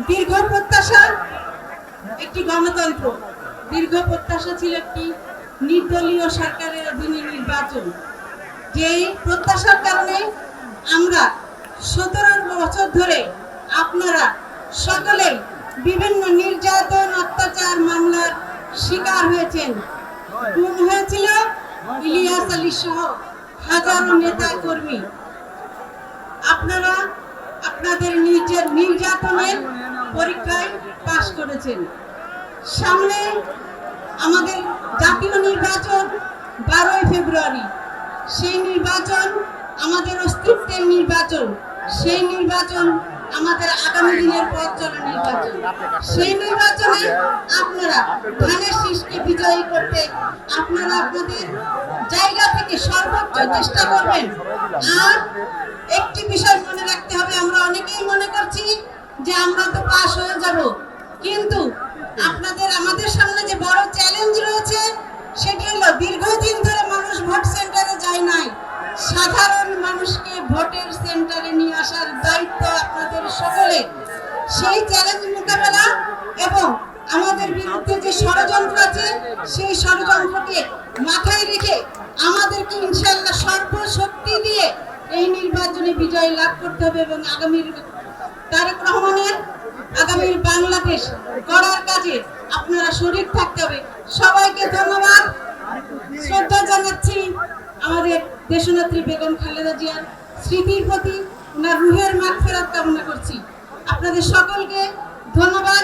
দীর্ঘ প্রত্যাশা একটি গণতন্ত্র, দীর্ঘ প্রত্যাশা ছিল একটি নির্দলীয় সরকারের অধীনে নির্বাচন। যেই প্রত্যাশার কারণে আমরা 17 বছর ধরে আপনারা সকলেই বিভিন্ন নির্যাতন অত্যাচার মামলার শিকার হয়েছেন। গুম হয়েছিল ইলিয়াস আলী সহ হাজারো নেতা কর্মী। আপনারা আপনাদের নিজের নির্যাতনের পরীক্ষায় পাশ করেছেন। সামনে আমাদের জাতীয় নির্বাচন 12 ফেব্রুয়ারি। সেই নির্বাচন আমাদের অস্তিত্বের নির্বাচন, সেই নির্বাচন আমাদের আগামী দিনের পথ চলা নির্বাচন। সেই নির্বাচনে আপনারা ধানের শীষকে বিজয়ী করতে আপনারা আপনাদের জায়গা থেকে সর্বোচ্চ চেষ্টা করবেন। আর একটি বিষয় মনে রাখতে হবে, আমরা অনেকেই মনে করছি যে আমরা তো পাস হয়ে যাব, কিন্তু আপনাদের আমাদের সামনে যে বড় চ্যালেঞ্জ রয়েছে সেটি হলো দীর্ঘদিন ধরে মানুষ ভোট সেন্টারে যায় নাই। সাধারণ মানুষকে ভোটের সেন্টারে নিয়ে আসার দায়িত্ব আপনাদের সকলের। সেই চ্যালেঞ্জ মোকাবেলা এবং আমাদের বিরুদ্ধে যে ষড়যন্ত্র আছে সেই ষড়যন্ত্রকে মাথায় রেখে আমাদেরকে ইনশাআল্লাহ সর্বশক্তি দিয়ে এই নির্বাচনে বিজয় লাভ করতে হবে এবং আগামীর তারেক রহমানের আগামীর বাংলাদেশ গড়ার কাজে আপনারা শরীক থাকতে হবে। সবাইকে ধন্যবাদ, শ্রদ্ধা জানাচ্ছি আমাদের দেশনেত্রী বেগম খালেদা জিয়ার স্মৃতির প্রতি, ওনার রুহের মাগফিরাত কামনা করছি। আপনাদের সকলকে ধন্যবাদ।